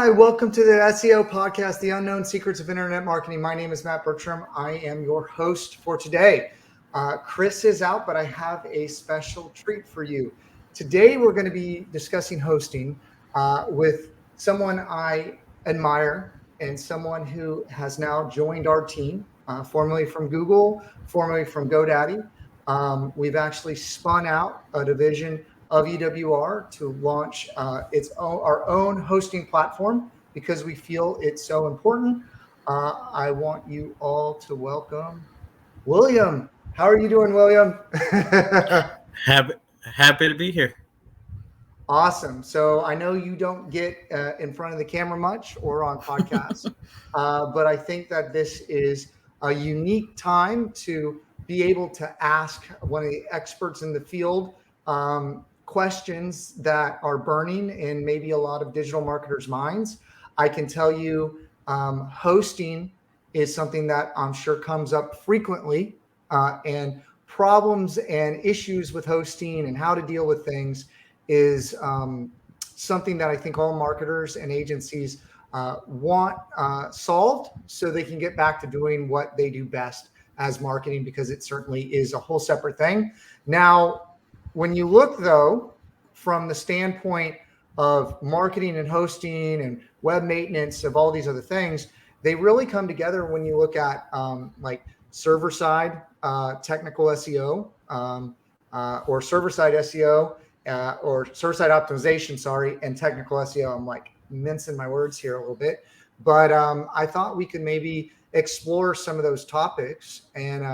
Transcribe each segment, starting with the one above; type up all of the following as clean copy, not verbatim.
Hi, welcome to the SEO podcast, The Unknown Secrets of Internet Marketing. My name is Matt Bertram. I am your host for today. Chris is out, but I have a special treat for you. Today, we're going to be discussing hosting with someone I admire and someone who has now joined our team, formerly from Google, formerly from GoDaddy. We've actually spun out a division of EWR to launch our own hosting platform because we feel it's so important. I want you all to welcome William. How are you doing, William? Happy to be here. Awesome. So I know you don't get in front of the camera much or on podcasts, but I think that this is a unique time to be able to ask one of the experts in the field questions that are burning in maybe a lot of digital marketers' minds. I can tell you hosting is something that I'm sure comes up frequently, and problems and issues with hosting and how to deal with things is something that I think all marketers and agencies want solved so they can get back to doing what they do best as marketing, because it certainly is a whole separate thing. Now, when you look, though, from the standpoint of marketing and hosting and web maintenance of all these other things, they really come together when you look at like server-side technical SEO or server-side SEO or server-side optimization, and technical SEO. I'm like mincing my words here a little bit, but I thought we could maybe explore some of those topics and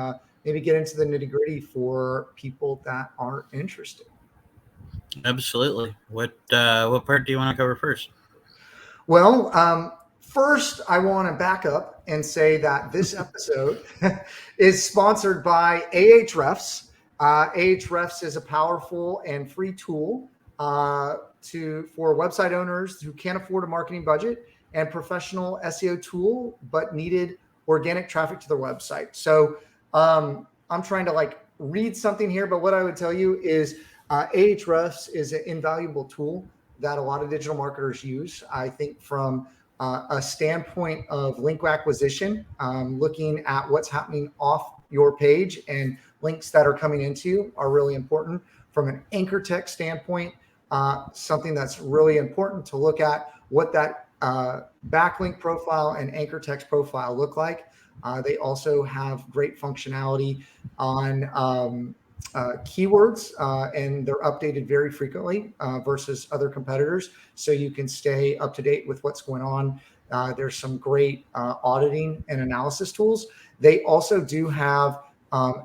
maybe get into the nitty-gritty for people that are interested. Absolutely. What part do you want to cover first? Well, first, I want to back up and say that this episode is sponsored by Ahrefs. Ahrefs is a powerful and free tool for website owners who can't afford a marketing budget, and professional SEO tool but needed organic traffic to their website. So I'm trying to read something here, but what I would tell you is Ahrefs is an invaluable tool that a lot of digital marketers use. I think from a standpoint of link acquisition, looking at what's happening off your page and links that are coming into you are really important. From an anchor text standpoint, something that's really important to look at what that backlink profile and anchor text profile look like. They also have great functionality on keywords, and they're updated very frequently versus other competitors, so you can stay up to date with what's going on. There's some great auditing and analysis tools. They also do have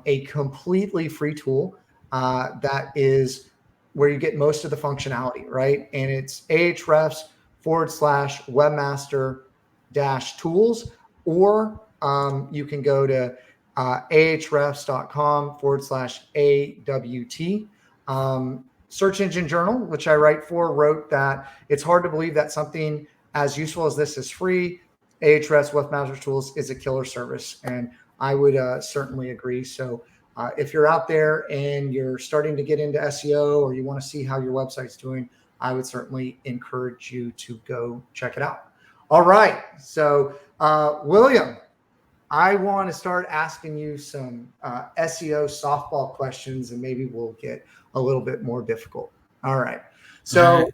a completely free tool that is where you get most of the functionality, right? And it's Ahrefs/webmaster-tools, or you can go to ahrefs.com/AWT. Search Engine Journal, which I write for, wrote that it's hard to believe that something as useful as this is free. Ahrefs Webmaster Tools is a killer service, and I would certainly agree. So if you're out there and you're starting to get into SEO, or you want to see how your website's doing, I would certainly encourage you to go check it out. All right. So William, I want to start asking you some SEO softball questions, and maybe we'll get a little bit more difficult. All right. So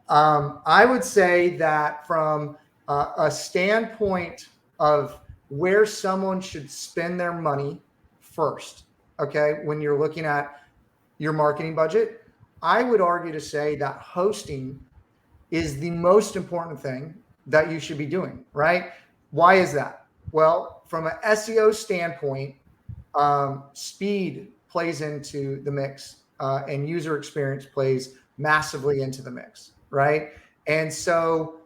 I would say that from a standpoint of where someone should spend their money first, okay, when you're looking at your marketing budget, I would argue to say that hosting is the most important thing that you should be doing, right? Why is that? Well, from an SEO standpoint, speed plays into the mix, and user experience plays massively into the mix, right? And so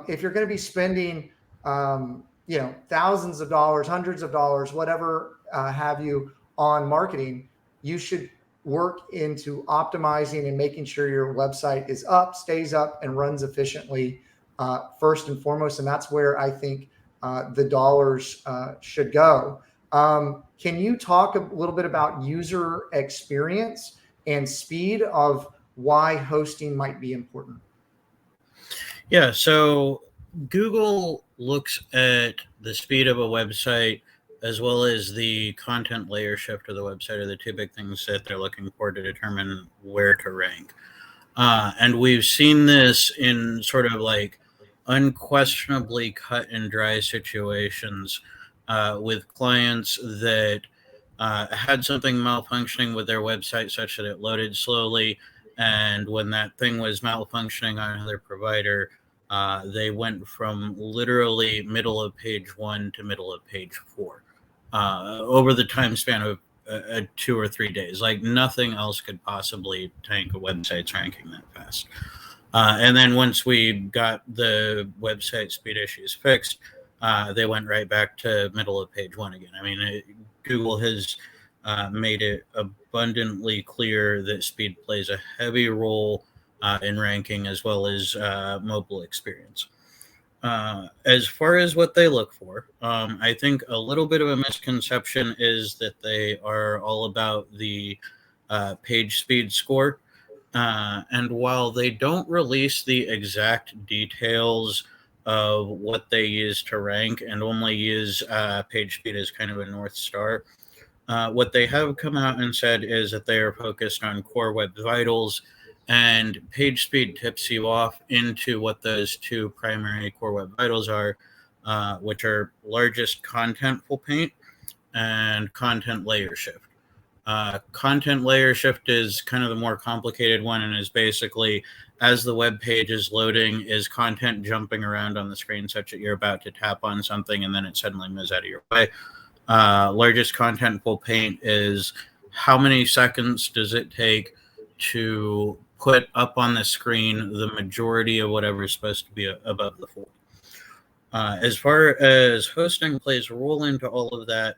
if you're going to be spending, thousands of dollars, hundreds of dollars, whatever have you on marketing, you should work into optimizing and making sure your website is up, stays up, and runs efficiently first and foremost. And that's where I think the dollars should go. Can you talk a little bit about user experience and speed of why hosting might be important? Yeah. So Google looks at the speed of a website as well as the content layer shift of the website are the two big things that they're looking for to determine where to rank. And we've seen this in sort of like unquestionably cut and dry situations with clients that had something malfunctioning with their website such that it loaded slowly. And when that thing was malfunctioning on another provider, they went from literally middle of page 1 to middle of page 4 over the time span of 2 or 3 days. Like nothing else could possibly tank a website's ranking that fast. And then once we got the website speed issues fixed, they went right back to middle of page 1 again. I mean, Google has made it abundantly clear that speed plays a heavy role in ranking as well as mobile experience. As far as what they look for, I think a little bit of a misconception is that they are all about the page speed score. And while they don't release the exact details of what they use to rank and only use page speed as kind of a North Star, what they have come out and said is that they are focused on core web vitals, and page speed tips you off into what those two primary core web vitals are, which are largest contentful paint and content layer shift. Content layer shift is kind of the more complicated one and is basically as the web page is loading, is content jumping around on the screen such that you're about to tap on something and then it suddenly moves out of your way. Largest contentful paint is how many seconds does it take to put up on the screen the majority of whatever is supposed to be above the fold. As far as hosting plays a role into all of that,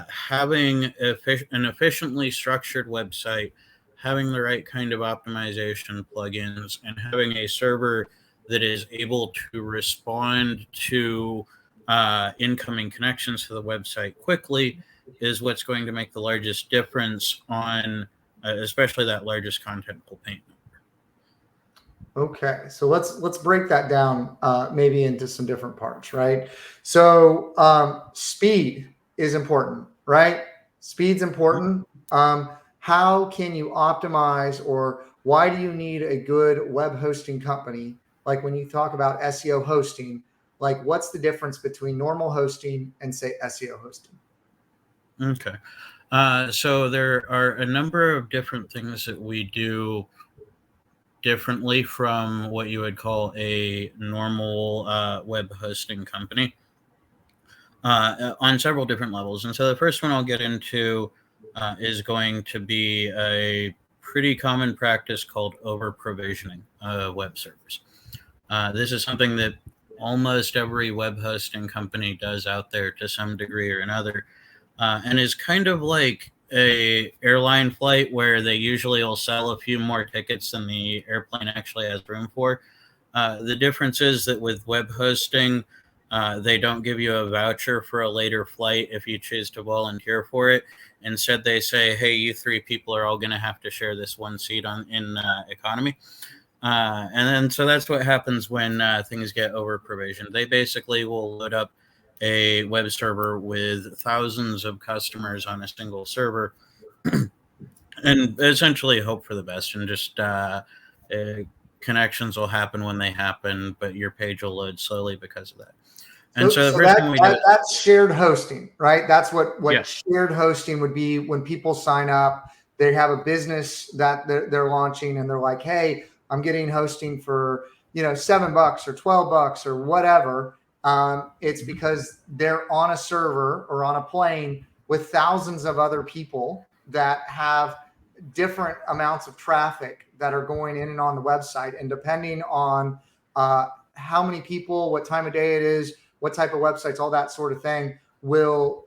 having an efficiently structured website, having the right kind of optimization plugins, and having a server that is able to respond to incoming connections to the website quickly is what's going to make the largest difference on especially that largest contentful paint number. Okay, so let's break that down maybe into some different parts, right? So speed is important, right? Speed's important. How can you optimize, or why do you need a good web hosting company? Like when you talk about SEO hosting, like what's the difference between normal hosting and say SEO hosting? Okay. So there are a number of different things that we do differently from what you would call a normal web hosting company on several different levels. And so the first one I'll get into is going to be a pretty common practice called over provisioning web servers. This is something that almost every web hosting company does out there to some degree or another, and is kind of like a airline flight where they usually will sell a few more tickets than the airplane actually has room for. The difference is that with web hosting, they don't give you a voucher for a later flight if you choose to volunteer for it. Instead, they say, hey, you 3 people are all going to have to share this one seat in economy. And then so that's what happens when things get over provisioned. They basically will load up a web server with thousands of customers on a single server and essentially hope for the best, and just connections will happen when they happen, but your page will load slowly because of that. And so the first thing we do, that's shared hosting, right? That's what yeah. shared hosting would be. When people sign up, they have a business that they're launching, and they're like, hey, I'm getting hosting for $7 or $12 or whatever. It's because they're on a server or on a plane with thousands of other people that have different amounts of traffic that are going in and on the website. And depending on how many people, what time of day it is, what type of websites, all that sort of thing will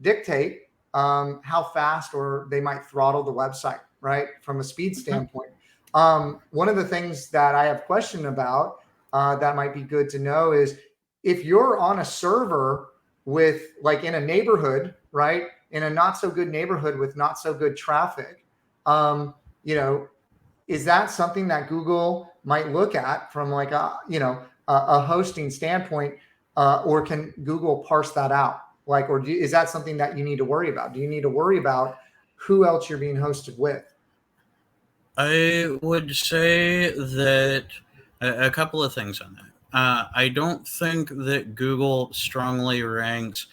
dictate how fast or they might throttle the website, right? From a speed standpoint. One of the things that I have question about that might be good to know is if you're on a server with, like, in a neighborhood, right? In a not so good neighborhood with not so good traffic, is that something that Google might look at from like a a hosting standpoint, or can Google parse that out? Like, or is that something that you need to worry about? Do you need to worry about who else you're being hosted with? I would say that a couple of things on that. I don't think that Google strongly ranks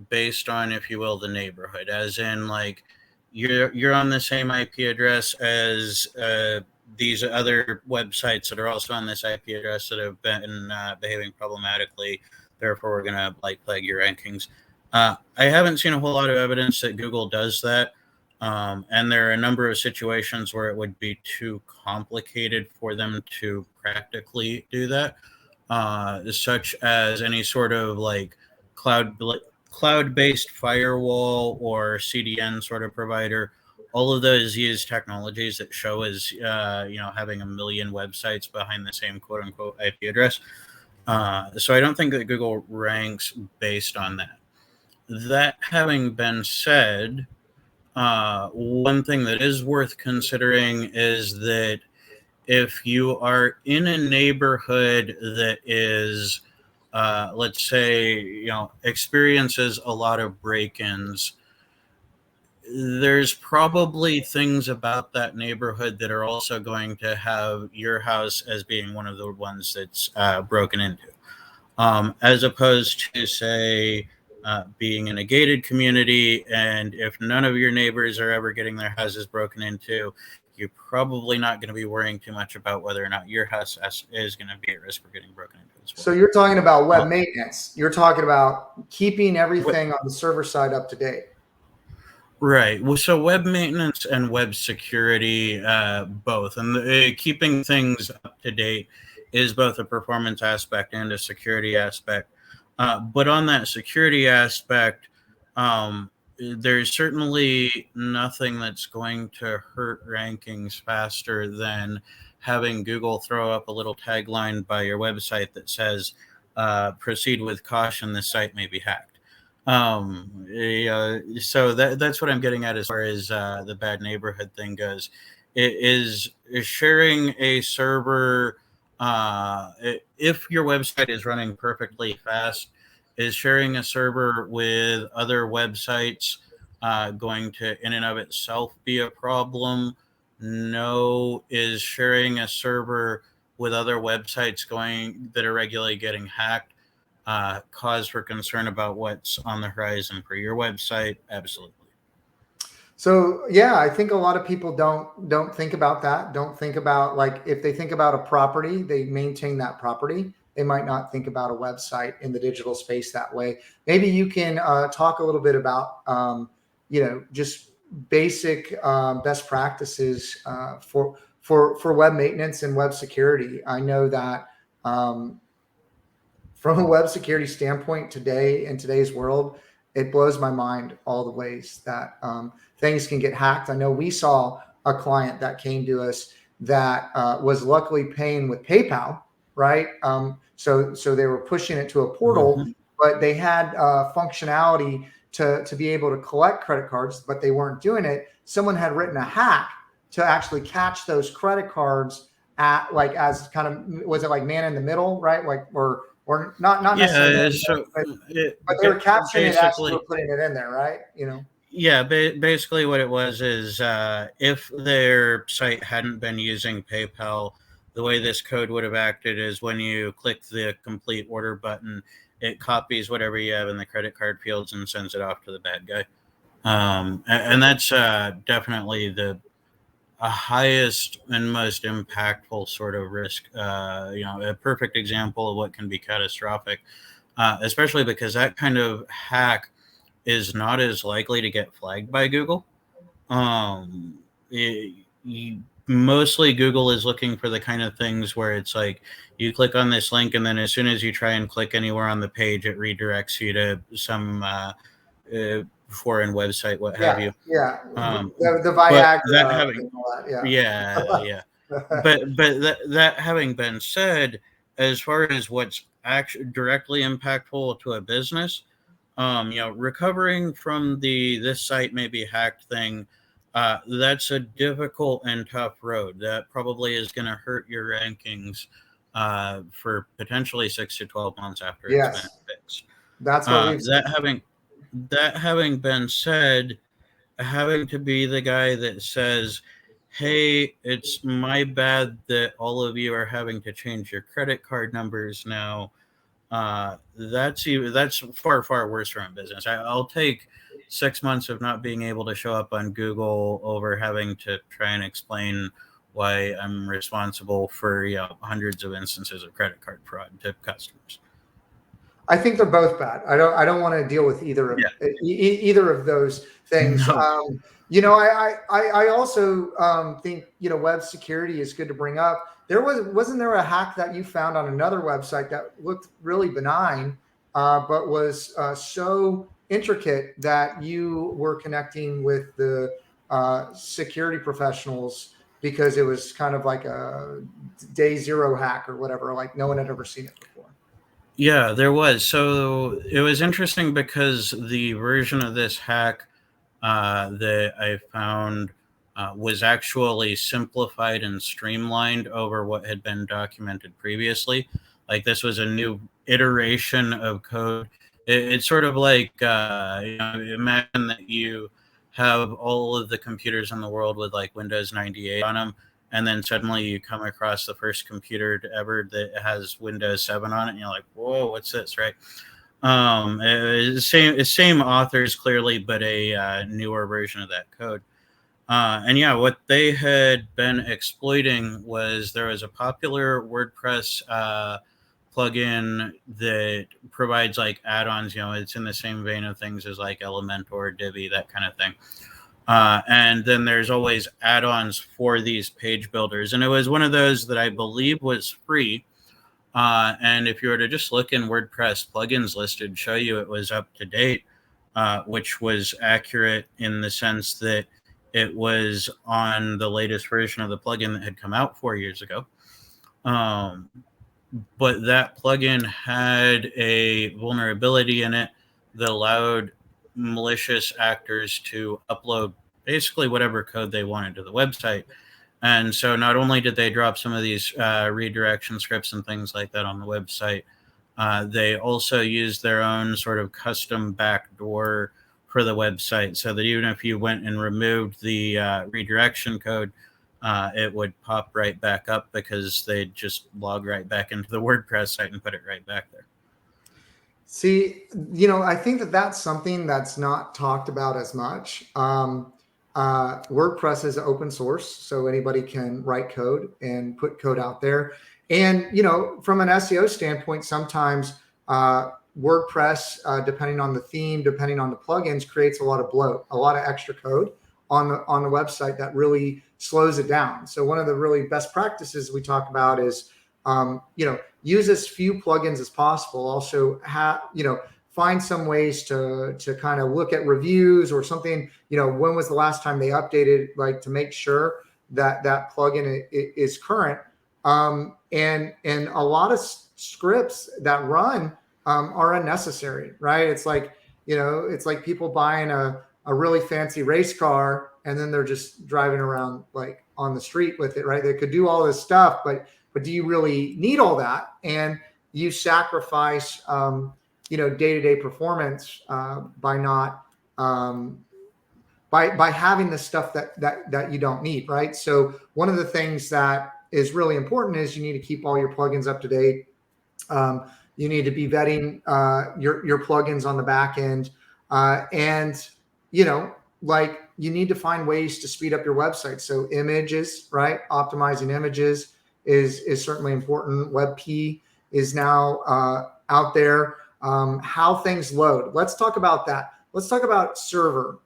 based on, if you will, the neighborhood, as in like you're on the same IP address as these other websites that are also on this IP address that have been behaving problematically. Therefore, we're gonna like flag your rankings. I haven't seen a whole lot of evidence that Google does that. And there are a number of situations where it would be too complicated for them to practically do that, such as any sort of like cloud cloud-based firewall or CDN sort of provider. All of those use technologies that show as having a million websites behind the same quote unquote IP address. So I don't think that Google ranks based on that. That having been said, one thing that is worth considering is that if you are in a neighborhood that is, let's say, experiences a lot of break-ins, there's probably things about that neighborhood that are also going to have your house as being one of the ones that's broken into. As opposed to, say, being in a gated community, and if none of your neighbors are ever getting their houses broken into, you're probably not going to be worrying too much about whether or not your house is going to be at risk for getting broken into as well. So you're talking about web maintenance. You're talking about keeping everything on the server side up to date. Right. Well, so web maintenance and web security, both, and keeping things up to date is both a performance aspect and a security aspect. But on that security aspect, there's certainly nothing that's going to hurt rankings faster than having Google throw up a little tagline by your website that says, proceed with caution, this site may be hacked. So that's what I'm getting at as far as the bad neighborhood thing goes. It is sharing a server, if your website is running perfectly fast, is sharing a server with other websites going to in and of itself be a problem? No. Is sharing a server with other websites that are regularly getting hacked cause for concern about what's on the horizon for your website? Absolutely. So yeah, I think a lot of people don't think about that. Don't think about, like, if they think about a property, they maintain that property. They might not think about a website in the digital space that way. Maybe you can talk a little bit about just basic best practices for web maintenance and web security. I know that from a web security standpoint today, in today's world, it blows my mind all the ways that things can get hacked. I know we saw a client that came to us that was luckily paying with PayPal, right? So they were pushing it to a portal, but they had functionality to be able to collect credit cards, but they weren't doing it. Someone had written a hack to actually catch those credit cards at, like, as kind of, was it like man in the middle, right? Like, or not necessarily, but they were capturing it as they were putting it in there, right? Yeah, basically what it was is if their site hadn't been using PayPal, the way this code would have acted is when you click the complete order button, it copies whatever you have in the credit card fields and sends it off to the bad guy. And that's definitely the highest and most impactful sort of risk. A perfect example of what can be catastrophic, especially because that kind of hack is not as likely to get flagged by Google. Mostly Google is looking for the kind of things where it's like you click on this link and then as soon as you try and click anywhere on the page, it redirects you to some foreign website, what have you. Yeah. The Viagra. That having, yeah. but that having been said, as far as what's actually directly impactful to a business, recovering from this site may be hacked thing, that's a difficult and tough road. That probably is going to hurt your rankings for potentially 6 to 12 months after it's been Yes, fixed. that's what we've seen. That having been said, having to be the guy that says, hey, it's my bad that all of you are having to change your credit card numbers now. That's far worse for a business. I'll take 6 months of not being able to show up on Google over having to try and explain why I'm responsible for hundreds of instances of credit card fraud to customers. I think they're both bad. I don't want to deal with either of either of those things. No. I also think web security is good to bring up. Wasn't there a hack that you found on another website that looked really benign, but was so intricate that you were connecting with the security professionals because it was kind of like a day zero hack or whatever, like no one had ever seen it before. Yeah, there was. So it was interesting because the version of this hack that I found was actually simplified and streamlined over what had been documented previously. Like this was a new iteration of code. It's sort of like imagine that you have all of the computers in the world with like Windows 98 on them, and then suddenly you come across the first computer ever that has Windows 7 on it, and you're like, whoa, what's this, right? Same authors clearly, but a newer version of that code. And yeah, what they had been exploiting was there was a popular WordPress plugin that provides like add-ons. It's in the same vein of things as like Elementor, Divi, that kind of thing. And then there's always add-ons for these page builders. And it was one of those that I believe was free. And if you were to just look in WordPress plugins list, it'd show you it was up to date, which was accurate in the sense that it was on the latest version of the plugin that had come out 4 years ago. But that plugin had a vulnerability in it that allowed malicious actors to upload basically whatever code they wanted to the website. And so not only did they drop some of these redirection scripts and things like that on the website, they also used their own sort of custom backdoor for the website, so that even if you went and removed the redirection code, it would pop right back up because they'd just log right back into the WordPress site and put it right back there. See, I think that that's something that's not talked about as much. WordPress is open source, so anybody can write code and put code out there. And, from an SEO standpoint, sometimes WordPress, depending on the theme, depending on the plugins, creates a lot of bloat, a lot of extra code on the website that really slows it down. So one of the really best practices we talk about is, use as few plugins as possible. Also find some ways to kind of look at reviews or something, when was the last time they updated, like to make sure that that plugin is current. And a lot of scripts that run are unnecessary, right? It's like people buying a really fancy race car and then they're just driving around like on the street with it, right? They could do all this stuff, but do you really need all that? And you sacrifice, day-to-day performance by not by having the stuff that you don't need, right? So one of the things that is really important is you need to keep all your plugins up to date. You need to be vetting your plugins on the back end, and you need to find ways to speed up your website. So images, right? Optimizing images is certainly important. WebP is now out there. How things load. Let's talk about that. Let's talk about server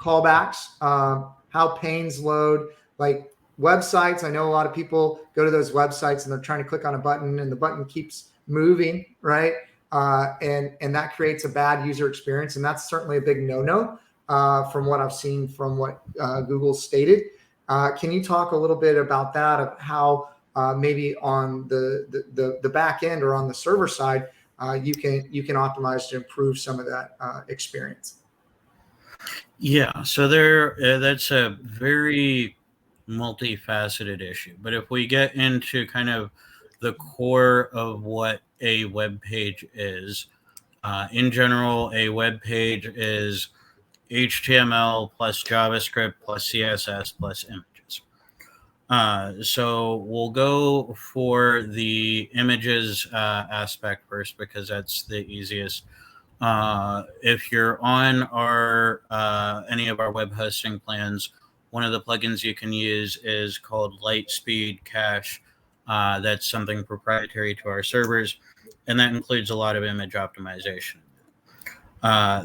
callbacks, how panes load, like websites. I know a lot of people go to those websites and they're trying to click on a button and the button keeps moving, right? And that creates a bad user experience. And that's certainly a big no-no from what I've seen from what Google stated. Can you talk a little bit about that, of how maybe on the back end or on the server side, you can optimize to improve some of that experience? Yeah, so that's a very multifaceted issue. But if we get into kind of the core of what a web page is, in general, a web page is HTML plus JavaScript plus CSS plus images. So we'll go for the images aspect first because that's the easiest. If you're on our any of our web hosting plans, one of the plugins you can use is called Lightspeed Cache. That's something proprietary to our servers, and that includes a lot of image optimization.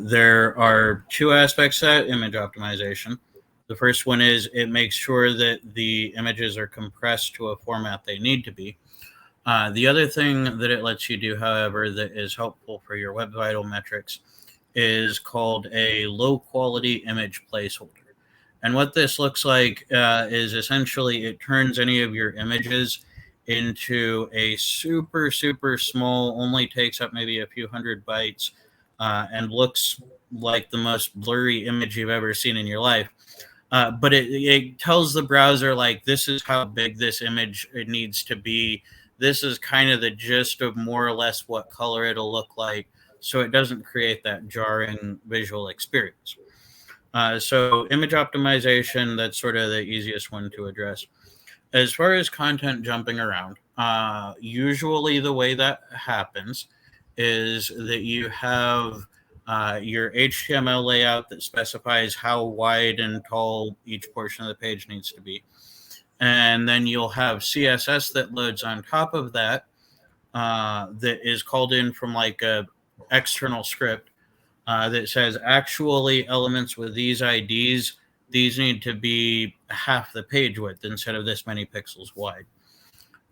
There are two aspects to that image optimization. The first one is it makes sure that the images are compressed to a format they need to be. The other thing that it lets you do, however, that is helpful for your Web Vital metrics is called a low quality image placeholder. And what this looks like is essentially it turns any of your images into a super, super small, only takes up maybe a few hundred bytes, and looks like the most blurry image you've ever seen in your life. But it tells the browser, like, this is how big this image it needs to be. This is kind of the gist of more or less what color it'll look like, so it doesn't create that jarring visual experience. So image optimization, that's sort of the easiest one to address. As far as content jumping around, usually the way that happens is that you have your HTML layout that specifies how wide and tall each portion of the page needs to be. And then you'll have CSS that loads on top of that, that is called in from like a external script that says actually elements with these IDs, these need to be half the page width instead of this many pixels wide.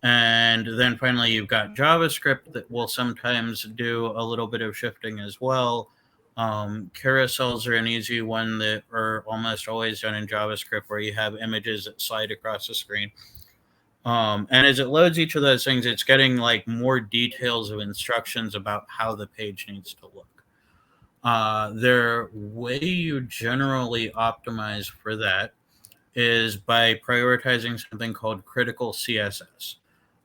And then finally, you've got JavaScript that will sometimes do a little bit of shifting as well. Carousels are an easy one that are almost always done in JavaScript, where you have images that slide across the screen. And as it loads each of those things, it's getting like more details of instructions about how the page needs to look. The way you generally optimize for that is by prioritizing something called critical CSS.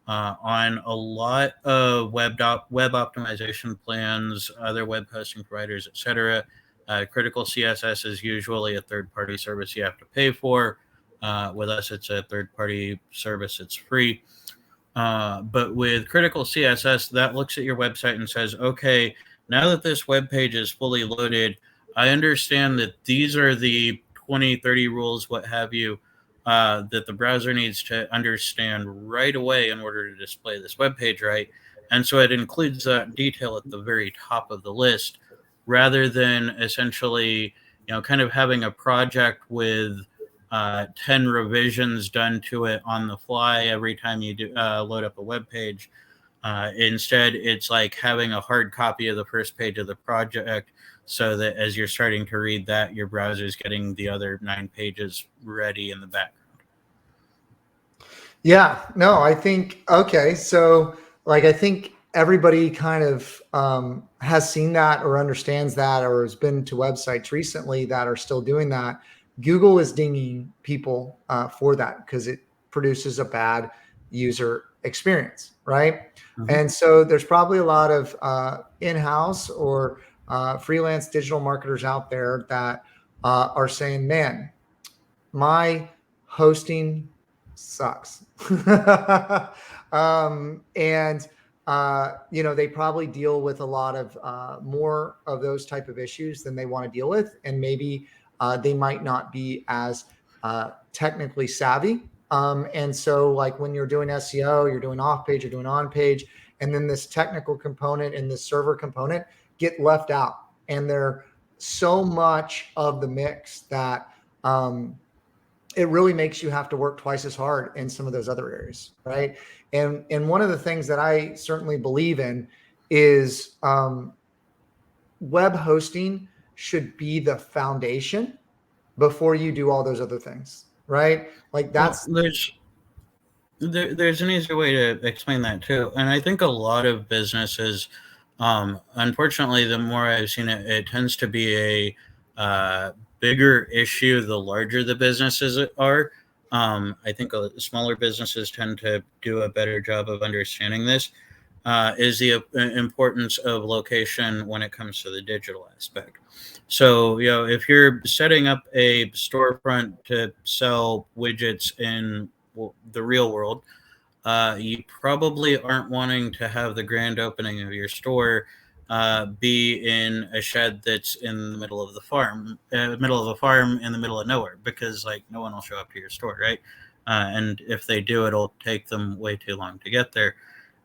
On a lot of web optimization plans, other web hosting providers, etc., critical CSS is usually a third-party service you have to pay for. With us, it's a third-party service; it's free. But with critical CSS, that looks at your website and says, okay, now that this web page is fully loaded, I understand that these are the 20, 30 rules, what have you, that the browser needs to understand right away in order to display this web page right. And so it includes that detail at the very top of the list, rather than essentially, kind of having a project with 10 revisions done to it on the fly every time you do load up a web page. Instead, it's like having a hard copy of the first page of the project, so that as you're starting to read that, your browser is getting the other 9 pages ready in the background. Yeah, no, I think, okay. So like, I think everybody kind of has seen that or understands that, or has been to websites recently that are still doing that. Google is dinging people for that because it produces a bad user experience, right? Mm-hmm. And so there's probably a lot of in-house or freelance digital marketers out there that are saying, man, my hosting sucks. And they probably deal with a lot of more of those type of issues than they want to deal with, and maybe they might not be as technically savvy. And so like when you're doing SEO, you're doing off page, you're doing on page, and then this technical component and this server component get left out, and they're so much of the mix that it really makes you have to work twice as hard in some of those other areas, right? And one of the things that I certainly believe in is web hosting should be the foundation before you do all those other things, right? Like that's there's an easier way to explain that too, and I think a lot of businesses, unfortunately, the more I've seen it, it tends to be a bigger issue the larger the businesses are. I think smaller businesses tend to do a better job of understanding this, is the importance of location when it comes to the digital aspect. So, if you're setting up a storefront to sell widgets in the real world, you probably aren't wanting to have the grand opening of your store be in a shed that's in the middle of the farm, middle of a farm in the middle of nowhere, because like no one will show up to your store, right? And if they do, it'll take them way too long to get there.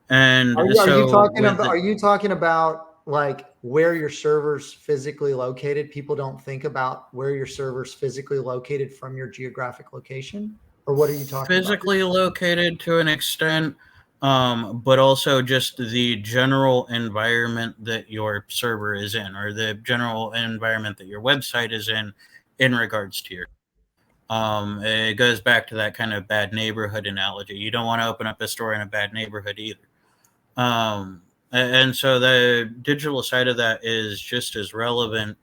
And Are you so talking with about, like where your server's physically located? People don't think about where your server's physically located from your geographic location, or what are you talking about? physically located to an extent, but also just the general environment that your server is in, or the general environment that your website is in regards to your. It goes back to that kind of bad neighborhood analogy. You don't want to open up a store in a bad neighborhood either. And so the digital side of that is just as relevant,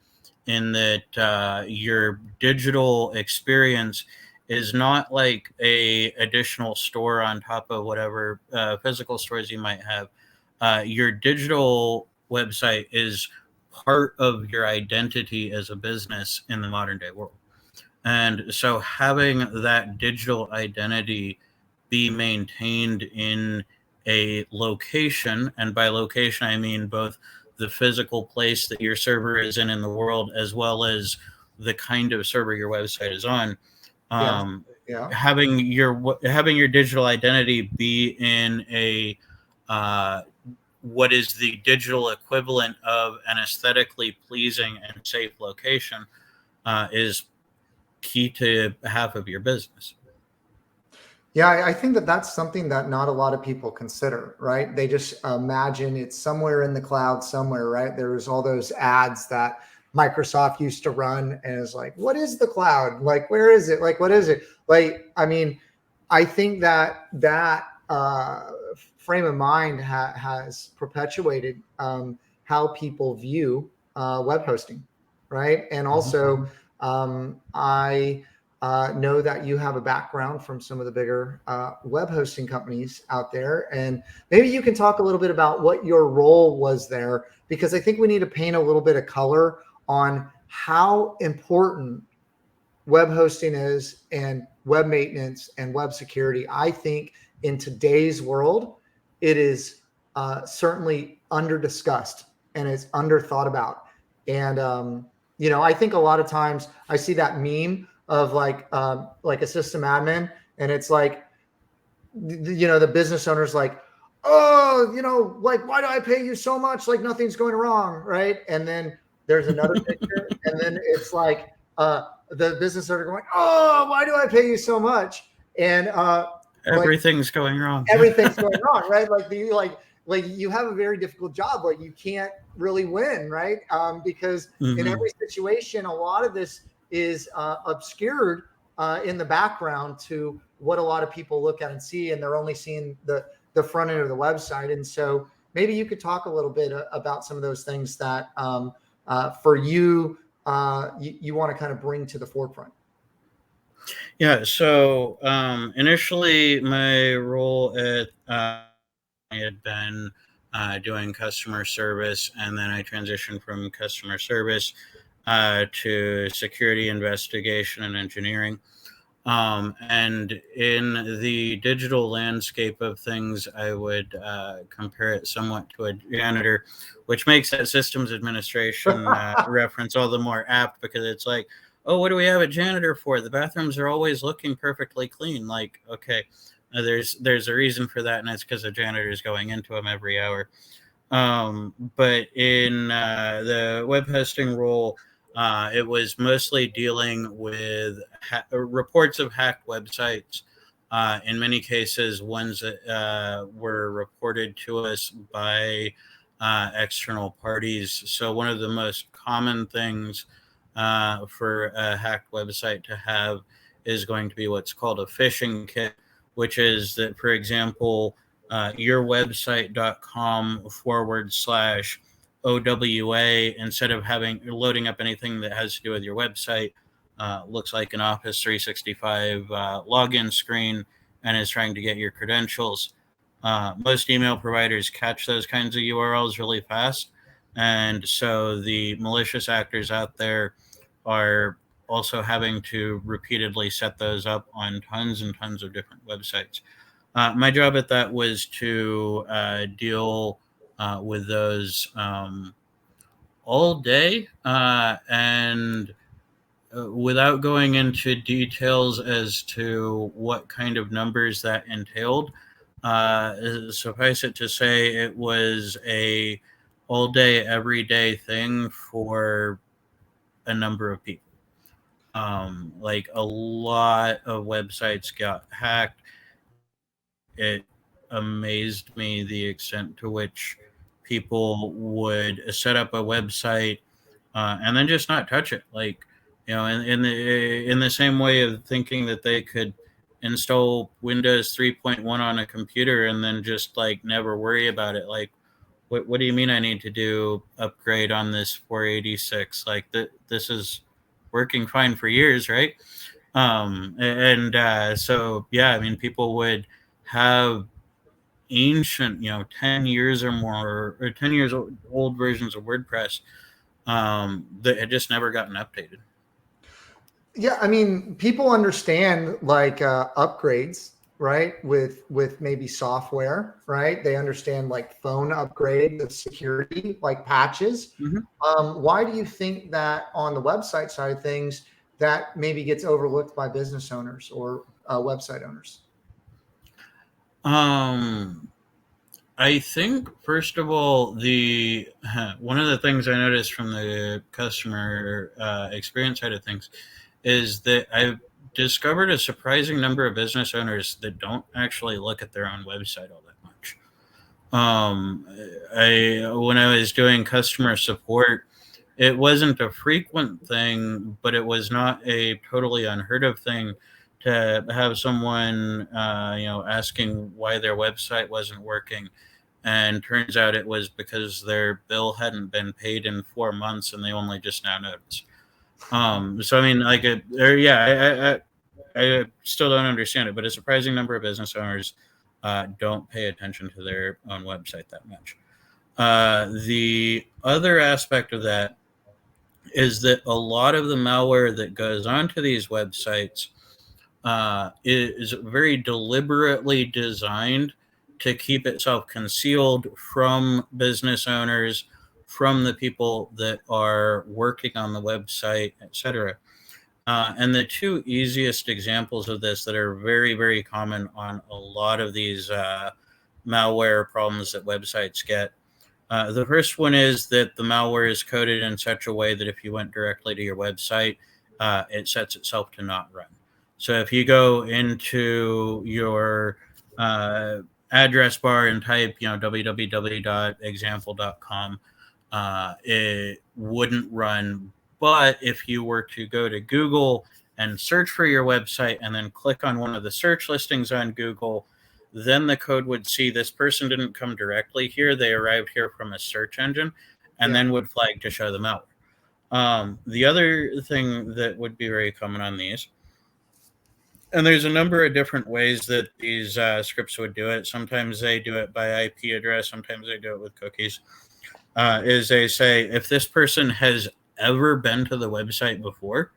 in that your digital experience is not like a additional store on top of whatever physical stores you might have. Your digital website is part of your identity as a business in the modern day world. And so having that digital identity be maintained in a location, and by location, I mean both the physical place that your server is in the world, as well as the kind of server your website is on. Yes. Um, Yeah. having your digital identity be in a what is the digital equivalent of an aesthetically pleasing and safe location is key to half of your business. Yeah, I think that that's something that not a lot of people consider, right? They just imagine it's somewhere in the cloud somewhere, right? There's all those ads that Microsoft used to run, and it's like, what is the cloud? Like, where is it? Like, what is it? Like, I mean, I think that frame of mind has perpetuated how people view web hosting, right? And also, I know that you have a background from some of the bigger web hosting companies out there. And maybe you can talk a little bit about what your role was there, because I think we need to paint a little bit of color on how important web hosting is, and web maintenance and web security. I think in today's world, it is certainly under discussed, and it's under thought about. And I think a lot of times I see that meme of like a system admin, and it's like, the business owner's like, oh, like, why do I pay you so much? Like nothing's going wrong, right? And then there's another picture, and then it's like the business owner going, oh, why do I pay you so much? And like Everything's going wrong. everything's going wrong, right? Like you have a very difficult job. Like you can't really win, right? Because in every situation, a lot of this is obscured in the background to what a lot of people look at and see, and they're only seeing the front end of the website. And so maybe you could talk a little bit about some of those things that for you want to kind of bring to the forefront. Yeah. So initially, my role at I had been doing customer service, and then I transitioned from customer service to security investigation and engineering. And in the digital landscape of things, I would compare it somewhat to a janitor, which makes that systems administration reference all the more apt, because it's like, oh, what do we have a janitor for? The bathrooms are always looking perfectly clean. Like, okay, there's a reason for that, and it's because the janitor is going into them every hour. But in the web hosting role, it was mostly dealing with reports of hacked websites. In many cases, ones that were reported to us by external parties. So one of the most common things for a hacked website to have is going to be what's called a phishing kit, which is that, for example, yourwebsite.com/OWA, instead of loading up anything that has to do with your website, looks like an Office 365 login screen and is trying to get your credentials. Most email providers catch those kinds of URLs really fast. And so the malicious actors out there are also having to repeatedly set those up on tons and tons of different websites. My job at that was to deal with those all day, and without going into details as to what kind of numbers that entailed, suffice it to say it was a all day, every day thing for a number of people. Like a lot of websites got hacked. It amazed me the extent to which people would set up a website and then just not touch it. Like, in the same way of thinking that they could install Windows 3.1 on a computer and then just like never worry about it. Like, what do you mean I need to do upgrade on this 486? Like this is working fine for years, right? So yeah, I mean, people would have ancient, 10 years or more, or 10 years old versions of WordPress that had just never gotten updated. Yeah, I mean, people understand like upgrades, right? With maybe software, right? They understand like phone upgrades of security, like patches. Mm-hmm. Why do you think that on the website side of things that maybe gets overlooked by business owners or website owners? I think first of all, the one of the things I noticed from the customer experience side of things is that I've discovered a surprising number of business owners that don't actually look at their own website all that much. When I was doing customer support, it wasn't a frequent thing, but it was not a totally unheard of thing to have someone, asking why their website wasn't working. And turns out it was because their bill hadn't been paid in 4 months and they only just now noticed. So I mean, like, I still don't understand it, but a surprising number of business owners don't pay attention to their own website that much. The other aspect of that is that a lot of the malware that goes onto these websites is very deliberately designed to keep itself concealed from business owners, from the people that are working on the website, etc. And the two easiest examples of this that are very, very common on a lot of these malware problems that websites get. The first one is that the malware is coded in such a way that if you went directly to your website, it sets itself to not run. So if you go into your address bar and type, www.example.com, it wouldn't run. But if you were to go to Google and search for your website and then click on one of the search listings on Google, then the code would see this person didn't come directly here. They arrived here from a search engine, and then would flag to show the malware. The other thing that would be very common on these, and there's a number of different ways that these scripts would do it. Sometimes they do it by IP address. Sometimes they do it with cookies. Is they say, if this person has ever been to the website before,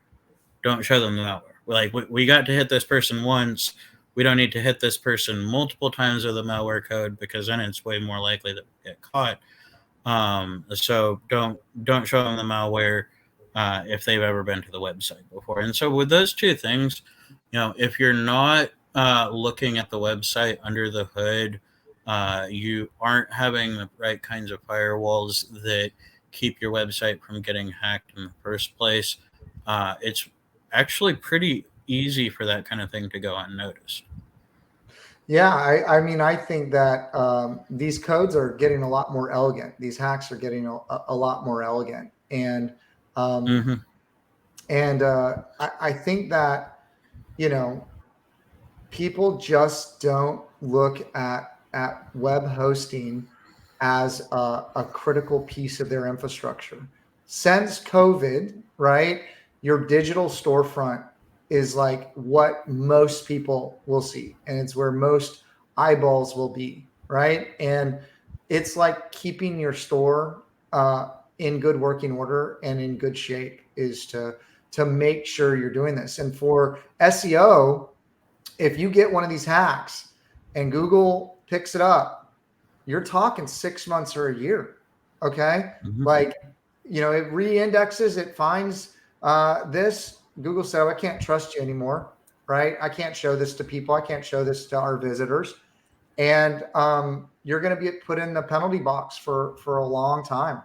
don't show them the malware. Like, we got to hit this person once. We don't need to hit this person multiple times with the malware code, because then it's way more likely that we get caught. So don't show them the malware if they've ever been to the website before. And so with those two things, if you're not looking at the website under the hood, you aren't having the right kinds of firewalls that keep your website from getting hacked in the first place, it's actually pretty easy for that kind of thing to go unnoticed. Yeah, I mean, I think that these codes are getting a lot more elegant. These hacks are getting a lot more elegant, and Mm-hmm. I think that people just don't look at web hosting as a critical piece of their infrastructure. Since COVID, right? your digital storefront is like what most people will see, and it's where most eyeballs will be, right? And it's like keeping your store in good working order and in good shape is to make sure you're doing this. And for SEO, if you get one of these hacks and Google picks it up, you're talking 6 months or a year. Okay. Mhm. Like, it re-indexes, it finds this. Google said, oh, I can't trust you anymore. Right. I can't show this to people. I can't show this to our visitors. And you're going to be put in the penalty box for a long time.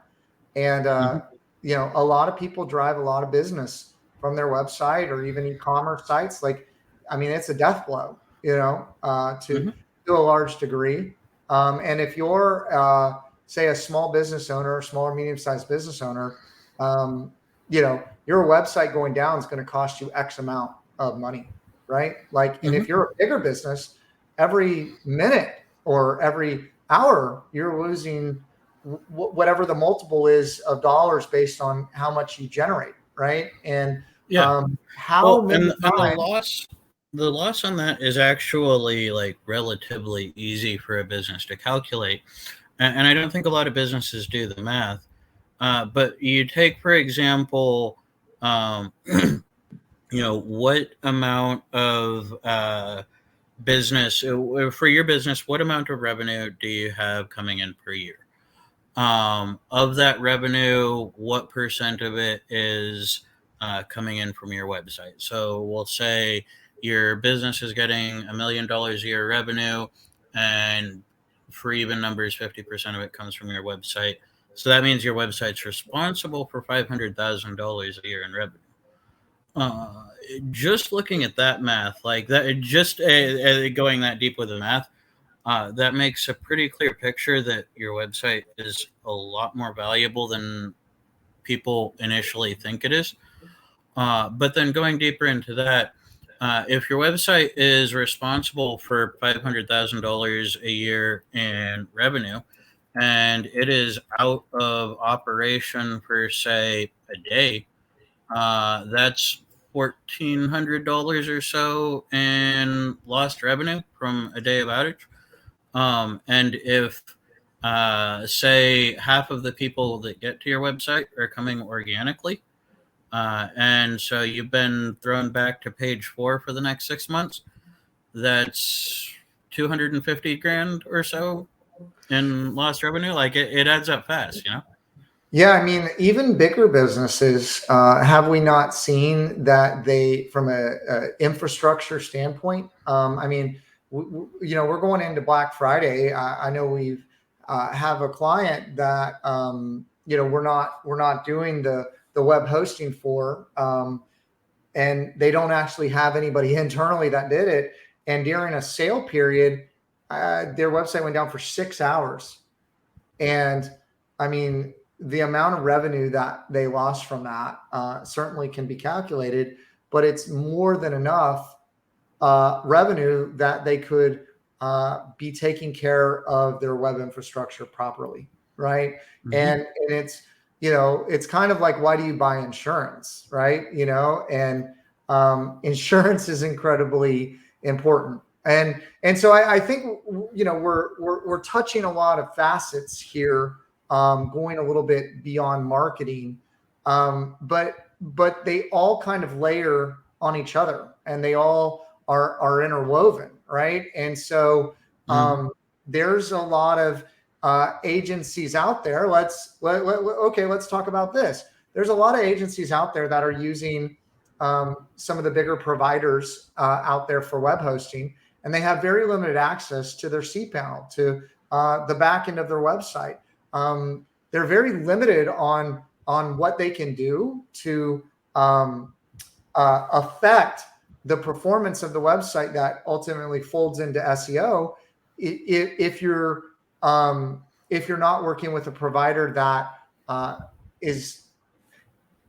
And, Mhm. a lot of people drive a lot of business from their website or even e-commerce sites. Like, I mean, it's a death blow, Mhm. to a large degree. And if you're, say, a small business owner, or small or medium-sized business owner, your website going down is going to cost you X amount of money, right? Like, and Mhm. if you're a bigger business, every minute or every hour, you're losing whatever the multiple is of dollars based on how much you generate, right? And Yeah. how Well, many and times? the loss on that is actually like relatively easy for a business to calculate, and I don't think a lot of businesses do the math. But you take, for example, um, what amount of business for your business? What amount of revenue do you have coming in per year? Of that revenue, what percent of it is coming in from your website? So we'll say your business is getting $1 million a year revenue, and for even numbers, 50% of it comes from your website. So that means your website's responsible for $500,000 a year in revenue. Uh, just looking at that math, like that, just going that deep with the math, that makes a pretty clear picture that your website is a lot more valuable than people initially think it is. But then going deeper into that, if your website is responsible for $500,000 a year in revenue, and it is out of operation for, say, a day, that's $1,400 or so in lost revenue from a day of outage. And if, say, half of the people that get to your website are coming organically, and so you've been thrown back to page 4 for the next 6 months, that's 250 grand or so in lost revenue. Like it adds up fast, you know? Yeah, I mean, even bigger businesses, have we not seen that they, from a infrastructure standpoint? I mean, we're going into Black Friday. I know we've have a client that we're not doing the web hosting for, and they don't actually have anybody internally that did it. And during a sale period, their website went down for 6 hours. And I mean, the amount of revenue that they lost from that certainly can be calculated, but it's more than enough revenue that they could be taking care of their web infrastructure properly, right? Mm-hmm. And it's kind of like, why do you buy insurance, right? And insurance is incredibly important. And so I think we're touching a lot of facets here, going a little bit beyond marketing, but they all kind of layer on each other, and they all are interwoven, right? And so Mm-hmm. there's a lot of agencies out there. Let's talk about this. There's a lot of agencies out there that are using some of the bigger providers out there for web hosting, and they have very limited access to their cPanel, to the back end of their website. They're very limited on what they can do to affect the performance of the website that ultimately folds into SEO. If you're not working with a provider that is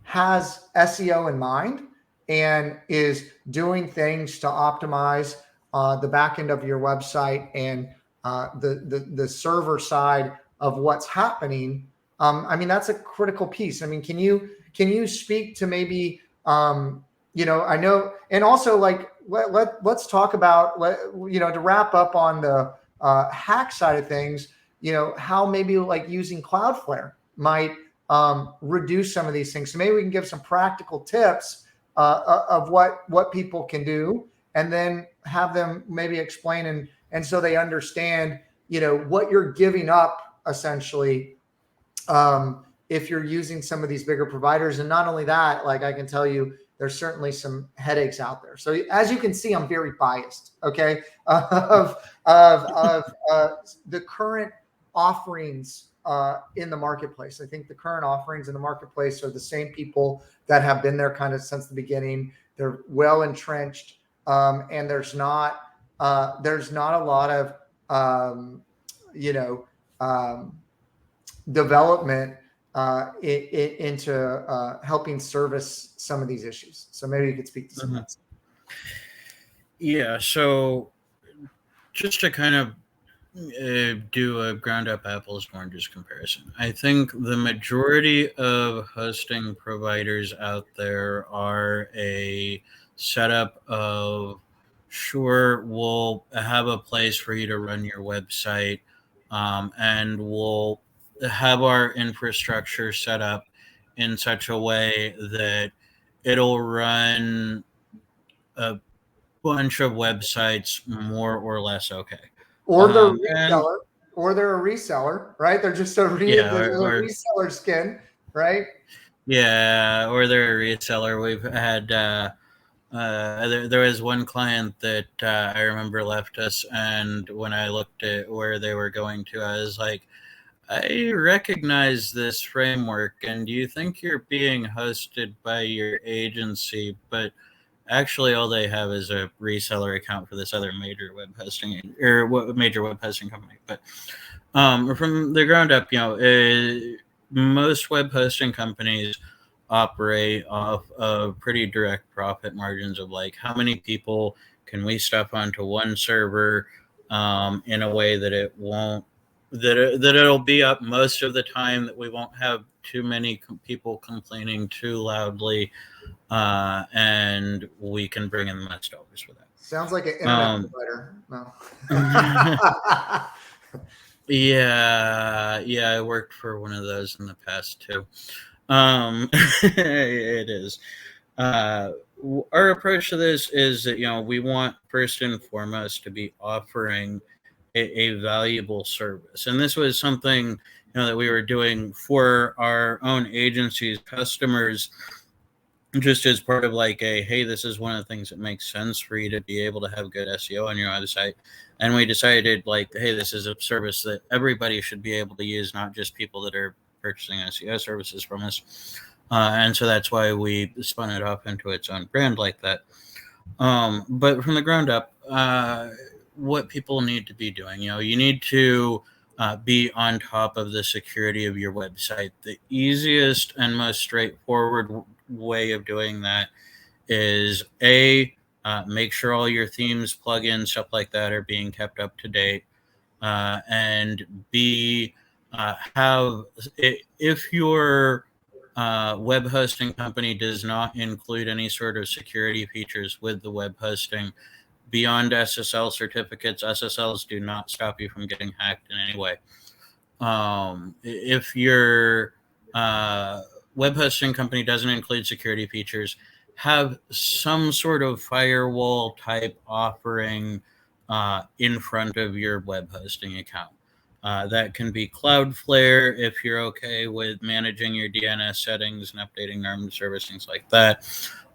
has SEO in mind and is doing things to optimize the back end of your website and the server side of what's happening. I mean, that's a critical piece. I mean, can you speak to maybe I know, and also like let's talk about to wrap up on the hack side of things. How maybe like using Cloudflare might reduce some of these things. So maybe we can give some practical tips of what people can do, and then have them maybe explain and so they understand what you're giving up essentially if you're using some of these bigger providers. And not only that, like I can tell you, there's certainly some headaches out there. So as you can see, I'm very biased, okay, of the current offerings in the marketplace. I think the current offerings in the marketplace are the same people that have been there kind of since the beginning. They're well entrenched, and there's not a lot of development into helping service some of these issues. So maybe you could speak to some of that. Yeah. So just to kind of do a ground up apples to oranges comparison, I think the majority of hosting providers out there are a setup of, sure, we'll have a place for you to run your website, and we'll have our infrastructure set up in such a way that it'll run a bunch of websites more or less okay. Or they're a And reseller, right? They're just a yeah, reseller skin, right? yeah, or they're a reseller. We've had there was one client that I remember left us, and when I looked at where they were going to, I was like, I recognize this framework, and you think you're being hosted by your agency, but actually all they have is a reseller account for this other major web hosting major web hosting company. But from the ground up, most web hosting companies operate off of pretty direct profit margins of like, how many people can we stuff onto one server in a way that it won't that it'll be up most of the time, that we won't have too many people complaining too loudly, and we can bring in the most dollars for that. Sounds like an internet provider. No. Yeah, I worked for one of those in the past too. It is. Our approach to this is that we want first and foremost to be offering a valuable service, and this was something that we were doing for our own agency's customers, just as part of like hey, this is one of the things that makes sense for you to be able to have good SEO on your website. And we decided like, hey, this is a service that everybody should be able to use, not just people that are purchasing SEO services from us. And so that's why we spun it off into its own brand like that. But from the ground up, what people need to be doing, you need to be on top of the security of your website. The easiest and most straightforward way of doing that is make sure all your themes, plugins, stuff like that are being kept up to date, and B, if your web hosting company does not include any sort of security features with the web hosting beyond SSL certificates, SSLs do not stop you from getting hacked in any way. If your web hosting company doesn't include security features, have some sort of firewall type offering in front of your web hosting account. That can be Cloudflare if you're okay with managing your DNS settings and updating norm service, things like that.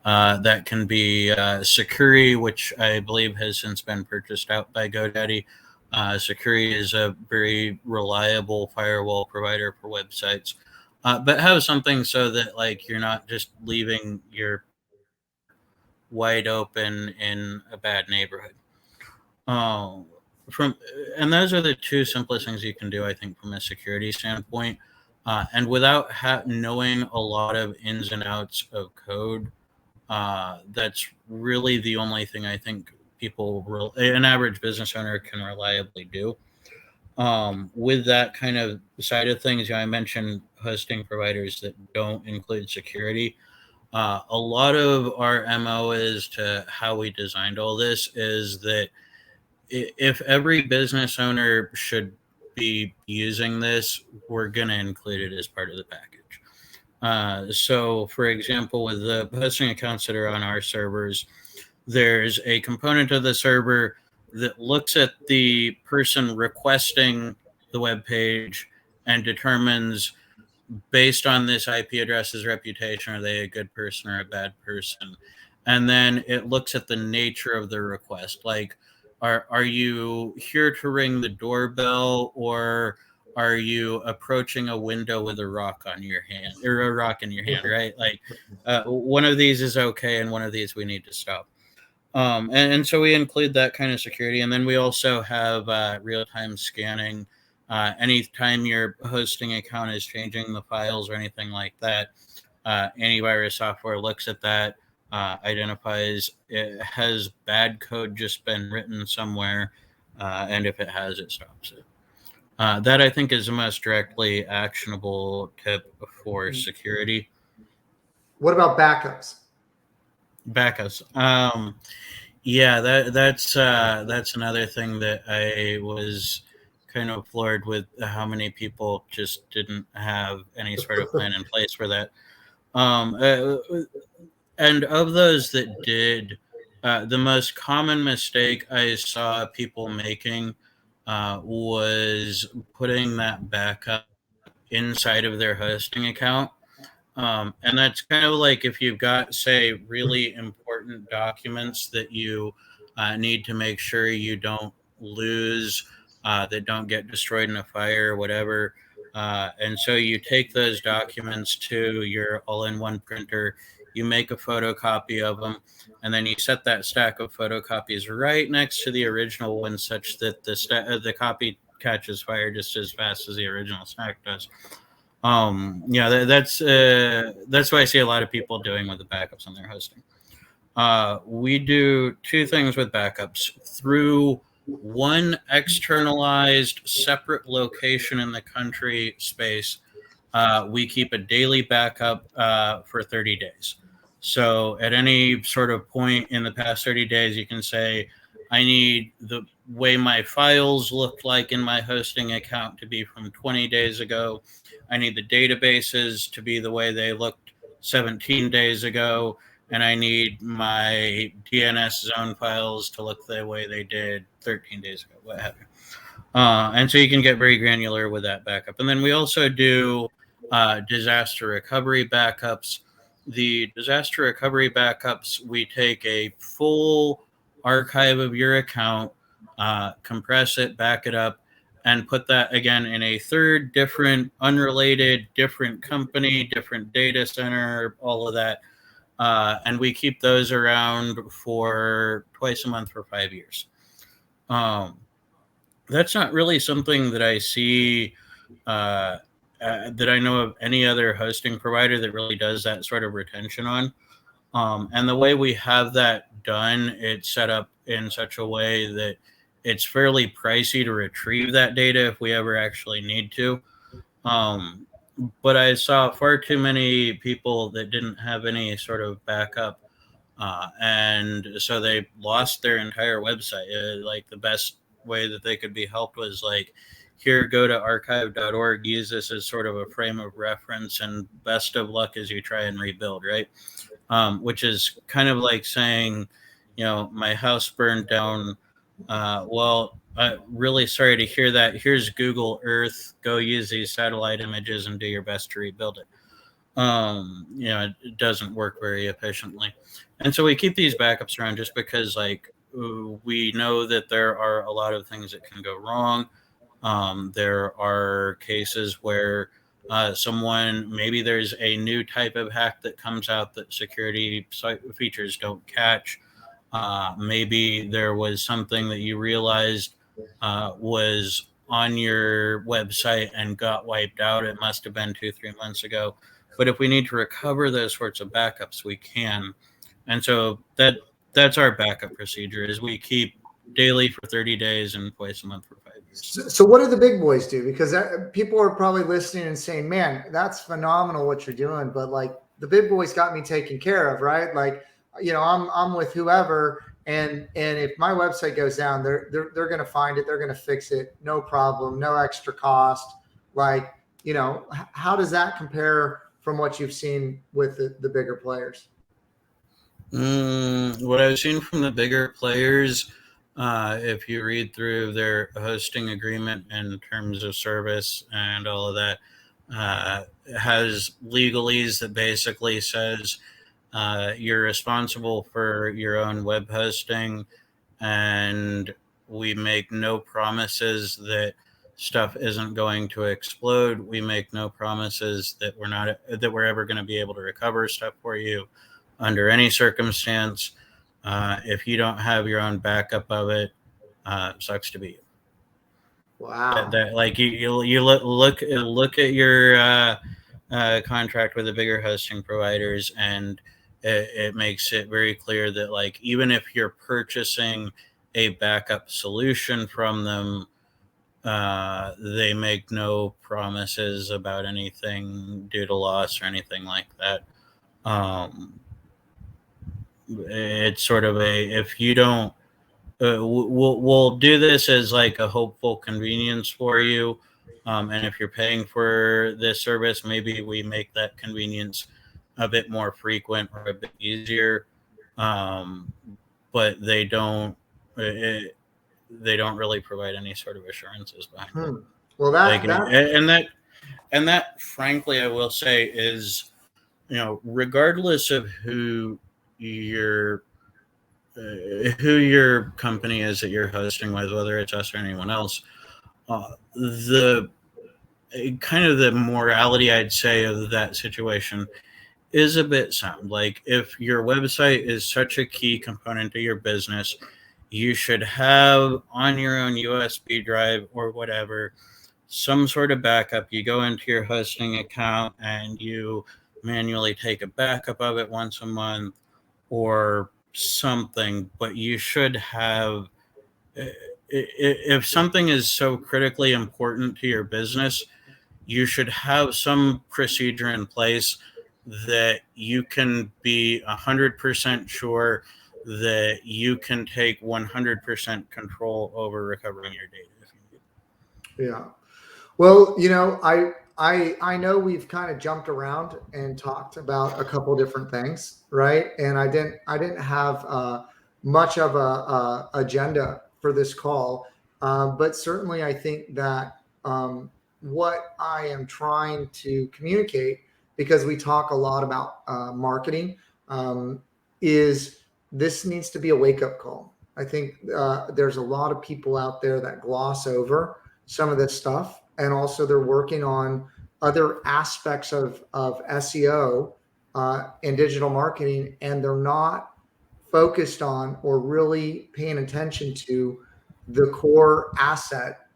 That can be Securi, which I believe has since been purchased out by GoDaddy. Securi is a very reliable firewall provider for websites. But have something so that like you're not just leaving your wide open in a bad neighborhood. And those are the two simplest things you can do, I think, from a security standpoint. And without knowing a lot of ins and outs of code, that's really the only thing I think an average business owner can reliably do. With that kind of side of things, I mentioned hosting providers that don't include security. A lot of our MO is to how we designed all this is that if every business owner should be using this, we're going to include it as part of the package. So, for example, with the hosting accounts that are on our servers, there's a component of the server that looks at the person requesting the web page and determines, based on this IP address's reputation, are they a good person or a bad person? And then it looks at the nature of the request. Like, are you here to ring the doorbell, or are you approaching a window with a rock on your hand, or a rock in your hand, right? Like, one of these is okay, and one of these we need to stop. And so we include that kind of security. And then we also have real-time scanning. Anytime your hosting account is changing the files or anything like that, antivirus software looks at that, identifies it has bad code just been written somewhere, and if it has, it stops it. That, I think, is the most directly actionable tip for security. What about backups? Backups. Yeah, that's another thing that I was kind of floored with, how many people just didn't have any sort of plan in place for that. And of those that did, the most common mistake I saw people making was putting that backup inside of their hosting account. And that's kind of like if you've got, say, really important documents that you need to make sure you don't lose, that don't get destroyed in a fire or whatever. And so you take those documents to your all-in-one printer, you make a photocopy of them, and then you set that stack of photocopies right next to the original one such that the copy catches fire just as fast as the original stack does. Yeah, that's what I see a lot of people doing with the backups on their hosting. We do two things with backups. Through one externalized separate location in the country space, we keep a daily backup for 30 days. So at any sort of point in the past 30 days, you can say, I need the way my files looked like in my hosting account to be from 20 days ago. I need the databases to be the way they looked 17 days ago. And I need my DNS zone files to look the way they did 13 days ago, what have you. And so you can get very granular with that backup. And then we also do disaster recovery backups. The disaster recovery backups, we take a full archive of your account, compress it, back it up, and put that again in a third, different, unrelated, different company, different data center, all of that. And we keep those around for twice a month for 5 years. That's not really something that I see, that I know of any other hosting provider that really does that sort of retention on. And the way we have that done, it's set up in such a way that it's fairly pricey to retrieve that data if we ever actually need to. But I saw far too many people that didn't have any sort of backup, and so they lost their entire website. Like, the best way that they could be helped was like, here, go to archive.org, use this as sort of a frame of reference, and best of luck as you try and rebuild, right? Which is kind of like saying, my house burned down. Well, really sorry to hear that. Here's Google Earth. Go use these satellite images and do your best to rebuild it. It doesn't work very efficiently. And so we keep these backups around just because, like, we know that there are a lot of things that can go wrong. There are cases where maybe there's a new type of hack that comes out that security features don't catch. Maybe there was something that you realized was on your website and got wiped out. It must have been 2-3 months ago. But if we need to recover those sorts of backups, we can. And so that's our backup procedure, is we keep daily for 30 days and twice a month for 5 years. So what do the big boys do? Because people are probably listening and saying, man, that's phenomenal what you're doing. But like, the big boys got me taken care of, right? Like, I'm with whoever, and if my website goes down, they're going to find it, they're going to fix it, no problem, no extra cost. Like, how does that compare from what you've seen with the bigger players? What I've seen from the bigger players, if you read through their hosting agreement in terms of service and all of that, has legalese that basically says you're responsible for your own web hosting, and we make no promises that stuff isn't going to explode. We make no promises that we're ever going to be able to recover stuff for you under any circumstance. If you don't have your own backup of it, sucks to be you. Wow. Like you look at your contract with the bigger hosting providers, and it makes it very clear that, like, even if you're purchasing a backup solution from them, they make no promises about anything due to loss or anything like that. It's sort of if you don't, we'll do this as like a hopeful convenience for you. And if you're paying for this service, maybe we make that convenience a bit more frequent or a bit easier. But they don't really provide any sort of assurances behind it. Well, And that, frankly, I will say is, regardless of who your company is that you're hosting with, whether it's us or anyone else, the kind of the morality, I'd say, of that situation is a bit sound. Like, if your website is such a key component to your business, you should have on your own USB drive or whatever some sort of backup. You go into your hosting account and you manually take a backup of it once a month or something, but you should have, if something is so critically important to your business, you should have some procedure in place that you can be 100% sure that you can take 100% control over recovering your data if you need. Yeah. Well, I know we've kind of jumped around and talked about a couple different things, right? And I didn't have much of a agenda for this call, but certainly I think that what I am trying to communicate, because we talk a lot about marketing, is this needs to be a wake-up call. I think there's a lot of people out there that gloss over some of this stuff, and also they're working on other aspects of SEO and digital marketing, and they're not focused on or really paying attention to the core asset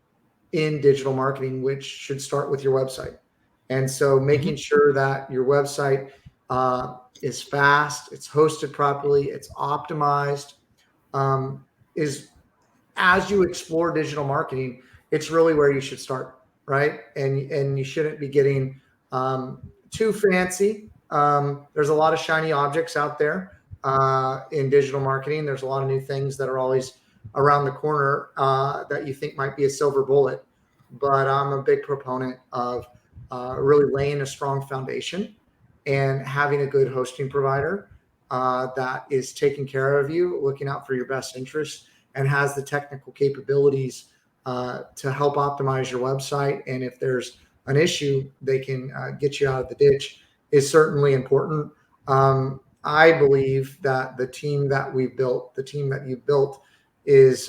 in digital marketing, which should start with your website. And so making sure that your website is fast, it's hosted properly, it's optimized, is, as you explore digital marketing, it's really where you should start, right? And you shouldn't be getting too fancy. There's a lot of shiny objects out there in digital marketing. There's a lot of new things that are always around the corner that you think might be a silver bullet. But I'm a big proponent of really laying a strong foundation and having a good hosting provider that is taking care of you, looking out for your best interests, and has the technical capabilities to help optimize your website. And if there's an issue, they can get you out of the ditch, is certainly important. I believe that the team that we've built, the team that you've built, is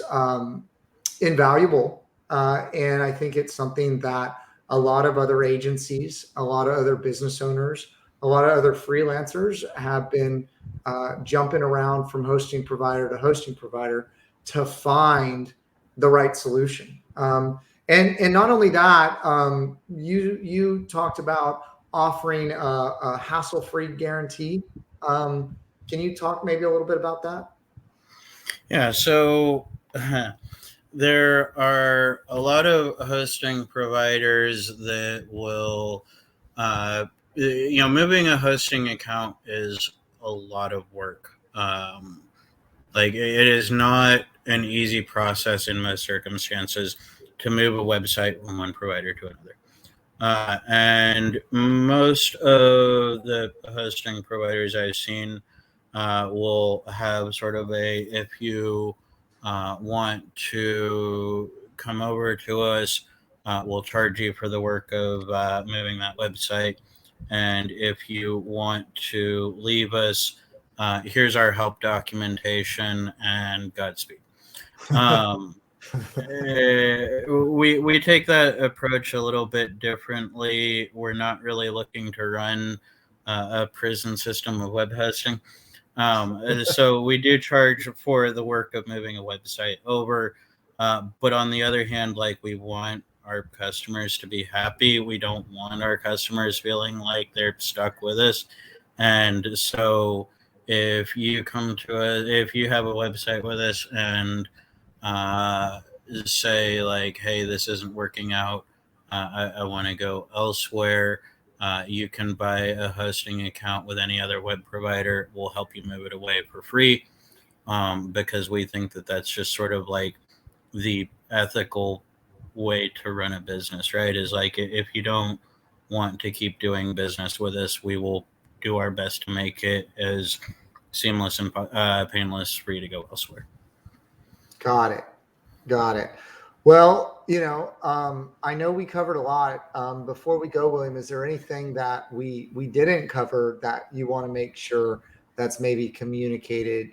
invaluable. And I think it's something that a lot of other agencies, a lot of other business owners, a lot of other freelancers have been jumping around from hosting provider to hosting provider to find the right solution. And not only that, you talked about offering a hassle-free guarantee. Can you talk maybe a little bit about that? Yeah, so there are a lot of hosting providers that will moving a hosting account is a lot of work. Like it is not an easy process in most circumstances to move a website from one provider to another. And most of the hosting providers I've seen will have sort of if you want to come over to us, we'll charge you for the work of moving that website. And if you want to leave us, here's our help documentation and Godspeed. We take that approach a little bit differently. We're not really looking to run a prison system of web hosting. So we do charge for the work of moving a website over. But on the other hand, like we want our customers to be happy. We don't want our customers feeling like they're stuck with us. And so if you come to us, if you have a website with us and say like, hey, this isn't working out, I want to go elsewhere, you can buy a hosting account with any other web provider. We'll help you move it away for free, because we think that that's just sort of like the ethical way to run a business, right? Is like if you don't want to keep doing business with us, we will do our best to make it as seamless and painless for you to go elsewhere. Got it. Well, I know we covered a lot. Before we go, William, is there anything that we didn't cover that you want to make sure that's maybe communicated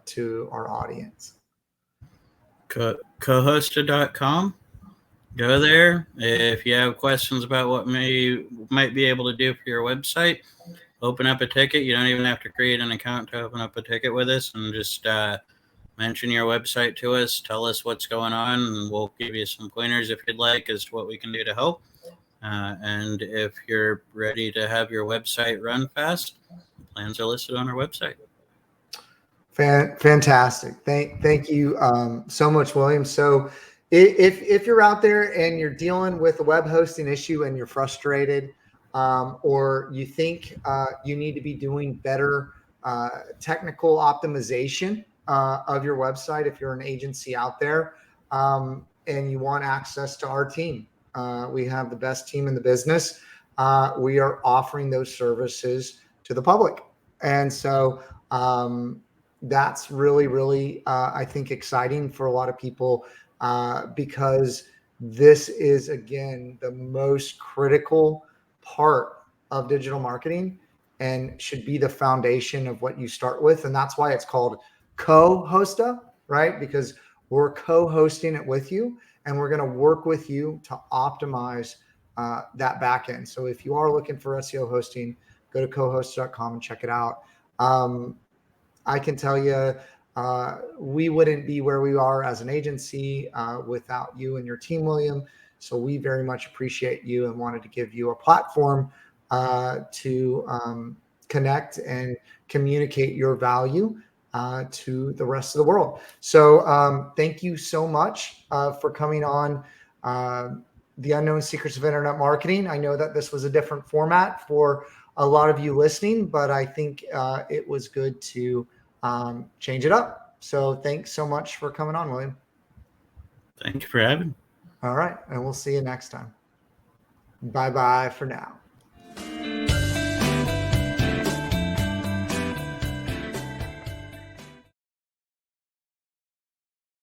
to our audience? Cohosted.com. Go there. If you have questions about what might be able to do for your website, open up a ticket. You don't even have to create an account to open up a ticket with us, and just mention your website to us. Tell us what's going on, and we'll give you some pointers if you'd like as to what we can do to help. And if you're ready to have your website run fast, plans are listed on our website. Fantastic. Thank you so much, William. So if you're out there and you're dealing with a web hosting issue and you're frustrated, or you think you need to be doing better technical optimization of your website, if you're an agency out there, and you want access to our team, we have the best team in the business. We are offering those services to the public. And so that's really, I think, exciting for a lot of people, because this is, again, the most critical part of digital marketing and should be the foundation of what you start with. And that's why it's called co-hosta, right? Because we're co-hosting it with you, and we're going to work with you to optimize that backend. So if you are looking for SEO hosting, go to cohost.com and check it out. I can tell you, we wouldn't be where we are as an agency without you and your team, William. So we very much appreciate you and wanted to give you a platform to connect and communicate your value to the rest of the world. So thank you so much for coming on the Unknown Secrets of Internet Marketing. I know that this was a different format for a lot of you listening, but I think it was good to change it up. So thanks so much for coming on, William. Thank you for having me. All right. And we'll see you next time. Bye-bye for now.